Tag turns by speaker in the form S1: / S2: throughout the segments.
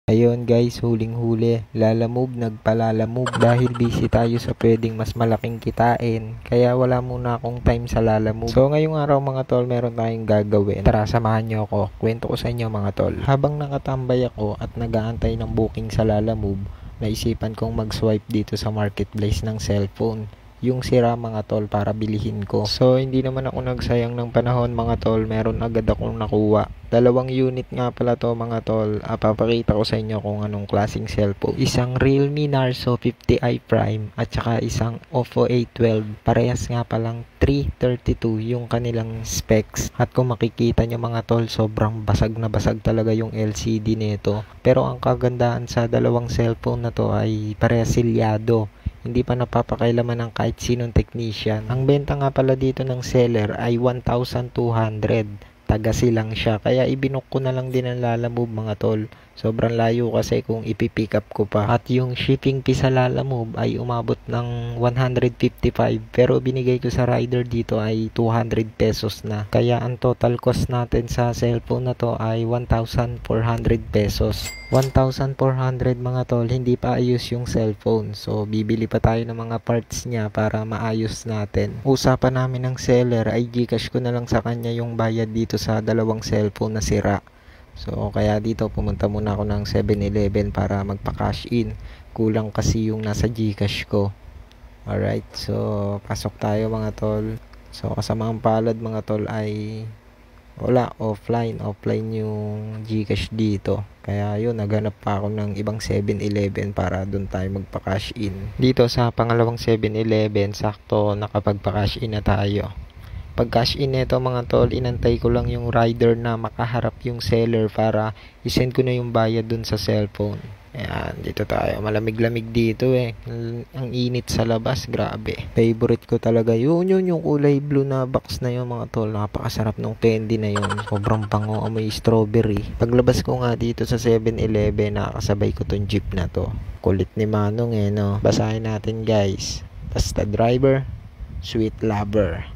S1: Ayun guys, huling-huli, Lalamove nagpalalamove dahil busy tayo sa pwedeng mas malaking kitain. Kaya wala muna akong time sa Lalamove. So ngayong araw mga tol, meron tayong gagawin. Tara, samahan nyo ako. Kwento ko sa inyo mga tol. Habang nakatambay ako at nag-aantay ng booking sa Lalamove, naisipan kong mag-swipe dito sa marketplace ng cellphone. Yung sira mga tol para bilihin ko. So hindi naman ako nagsayang ng panahon mga tol, meron agad akong nakuha. 2 unit nga pala to mga tol. Papakita ko sa inyo kung anong klaseng cellphone. Isang Realme Narzo 50i Prime at saka isang Oppo A12. Parehas nga palang 332 yung kanilang specs. At kung makikita nyo mga tol, sobrang basag na basag talaga yung LCD nito. Pero ang kagandahan sa dalawang cellphone na to ay parehas silyado. Hindi pa napapakailaman ng kahit sinong technician. Ang benta nga pala dito ng seller ay 1,200. Tagasi lang siya. Kaya ibinok ko na lang din ang Lalamove mga tol. Sobrang layo kasi kung ipipick up ko pa. At yung shipping fee sa Lalamove ay umabot ng 155. Pero binigay ko sa rider dito ay 200 pesos na. Kaya ang total cost natin sa cellphone na to ay 1,400 pesos. 1,400 mga tol, hindi pa ayos yung cellphone. So bibili pa tayo ng mga parts niya para maayos natin. Usapan namin ng seller ay Gcash ko na lang sa kanya yung bayad dito sa dalawang cellphone na sira. So kaya dito pumunta muna ako ng 7-Eleven para magpa-cash in. Kulang kasi yung nasa Gcash ko. Alright, so pasok tayo mga tol. So kasamaang palad mga tol ay wala, offline yung Gcash dito. Kaya yun, naghanap pa ako ng ibang 7-Eleven para dun tayo magpa-cash in. Dito sa pangalawang 7-Eleven, sakto nakapagpa-cash in na tayo. Pag cash in nito mga tol, inantay ko lang yung rider na makaharap yung seller para isend ko na yung bayad dun sa cellphone. Ayan, dito tayo. Malamig-lamig dito eh. Ang init sa labas, grabe. Favorite ko talaga yun yung kulay blue na box na yun mga tol. Napakasarap ng candy na yun. Sobrang pango, amoy strawberry. Paglabas ko nga dito sa 7-Eleven, nakakasabay ko tong jeep na to. Kulit ni Manong eh, no? Basahin natin guys. Basta driver, sweet lover.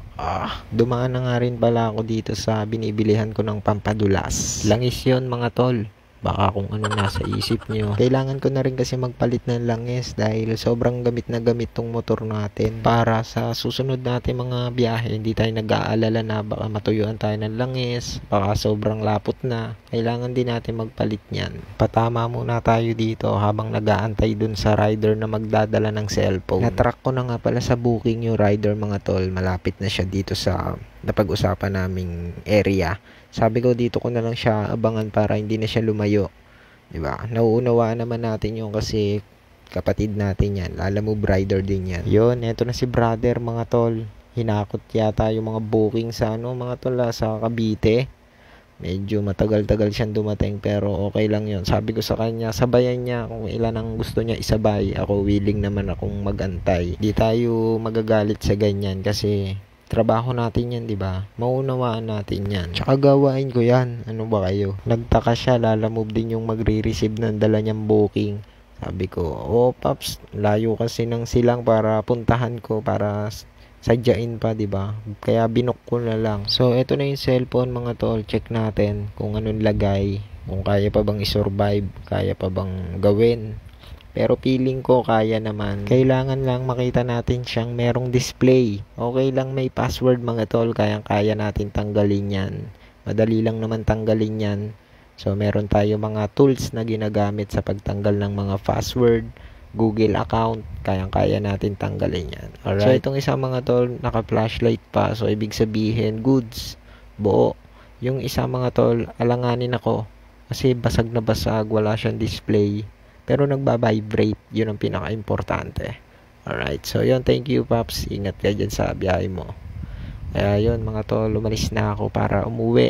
S1: Dumaan na nga rin pala ako dito sa binibilihan ko ng pampadulas. Langis yun mga tol. Baka kung ano nasa isip nyo. Kailangan ko na rin kasi magpalit ng langis dahil sobrang gamit na gamit tong motor natin. Para sa susunod natin mga biyahe, hindi tayo nag-aalala na baka matuyuan tayo ng langis, baka sobrang lapot na. Kailangan din natin magpalit niyan. Patama muna tayo dito habang nag-aantay dun sa rider na magdadala ng cellphone. Natrack ko na nga pala sa booking yung rider mga tol. Malapit na siya dito sa napag-usapan naming area. Sabi ko dito ko na lang siya abangan para hindi na siya lumayo. Diba? Nauunawaan naman natin yung kasi kapatid natin yan. Lalamove rider din yan. Yun, eto na si brother mga tol. Hinakot yata yung mga booking sa mga tol sa Cavite. Medyo matagal-tagal siyang dumating pero okay lang yun. Sabi ko sa kanya, sabayan niya kung ilan ang gusto niya isabay. Ako willing naman akong magantay. Di tayo magagalit sa ganyan kasi trabaho natin yan, di ba? Maunawaan natin yan. Tsaka gawain ko yan. Ano ba kayo? Nagtaka siya, Lalamove din yung magre-receive ng dala niyang booking. Sabi ko, paps, layo kasi ng silang para puntahan ko, para sadyain pa, di ba? Kaya binok ko na lang. So, eto na yung cellphone mga tol. Check natin kung anong lagay. Kung kaya pa bang i-survive, kaya pa bang gawin. Pero feeling ko kaya naman. Kailangan lang makita natin siyang merong display. Okay lang may password mga tol. Kaya natin tanggalin yan. Madali lang naman tanggalin yan. So meron tayo mga tools na ginagamit sa pagtanggal ng mga password. Google account. Kaya natin tanggalin yan. Alright. So itong isang mga tol naka-flashlight pa. So ibig sabihin goods. Buo. Yung isa mga tol alanganin ako. Kasi basag na basag. Wala siyang display. Pero nagba-vibrate, yun ang pinaka-importante. Alright, so yun, thank you Paps. Ingat ka dyan sa biyahe mo. Kaya yun mga tol, lumalis na ako para umuwi.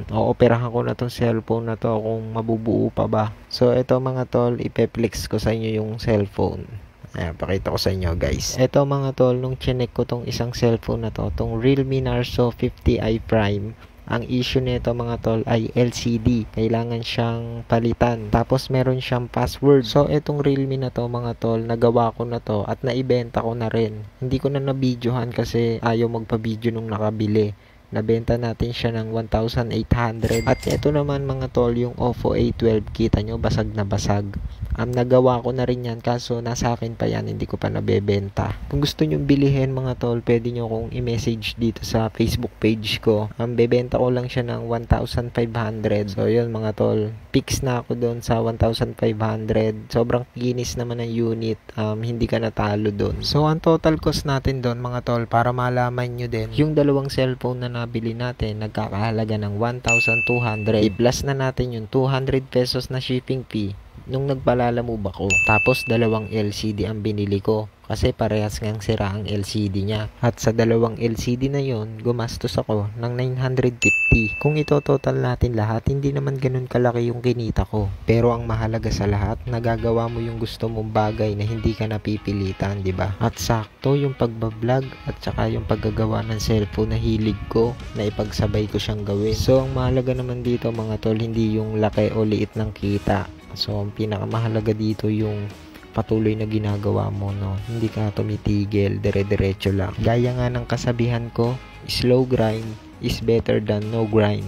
S1: Ooperahan ko na tong cellphone na to kung mabubuo pa ba. So ito mga tol, ipeplex ko sa inyo yung cellphone. Ayan, pakita ko sa inyo guys. Ito mga tol, nung chinek ko tong isang cellphone na to, tong Realme Narzo 50i Prime. Ang issue nito mga tol ay LCD. Kailangan siyang palitan. Tapos meron siyang password. So itong Realme na to mga tol, nagawa ko na to at naibenta ko na rin. Hindi ko na na-videohan kasi ayaw magpa-video nung nakabili. Nabenta natin siya ng 1,800. At ito naman mga tol, yung Oppo A12. Kita nyo, basag na basag. Nagawa ko na rin yan, kaso nasa akin pa yan, hindi ko pa nabebenta. Kung gusto nyo bilihin mga tol, pwede nyo kong i-message dito sa Facebook page ko. Bebenta ko lang siya ng 1,500. So yun mga tol, fix na ako doon sa 1,500. Sobrang kinis naman ng unit, hindi ka natalo doon. So ang total cost natin doon mga tol, para malaman nyo din, yung dalawang cellphone na nabili natin, nagkakahalaga ng 1,200. I-plus na natin yung 200 pesos na shipping fee nung nagpalalamove ako. Tapos dalawang LCD ang binili ko kasi parehas ngang sira ang LCD niya. At sa dalawang LCD na yon, gumastos ako ng 950. Kung ito total natin lahat, hindi naman ganun kalaki yung kinita ko. Pero ang mahalaga sa lahat, nagagawa mo yung gusto mong bagay na hindi ka napipilitan, di ba? At sakto yung pagbablog at saka yung paggagawa ng cellphone na hilig ko, na ipagsabay ko siyang gawin. So ang mahalaga naman dito mga tol, hindi yung laki o liit ng kita. So, ang pinakamahalaga dito yung patuloy na ginagawa mo, no? Hindi ka tumitigil, dire-diretso lang. Gaya nga ng kasabihan ko, slow grind is better than no grind.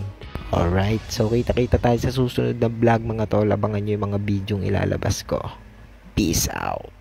S1: Alright, so kita-kita tayo sa susunod na vlog mga tol. Abangan nyo yung mga bidyong ilalabas ko. Peace out!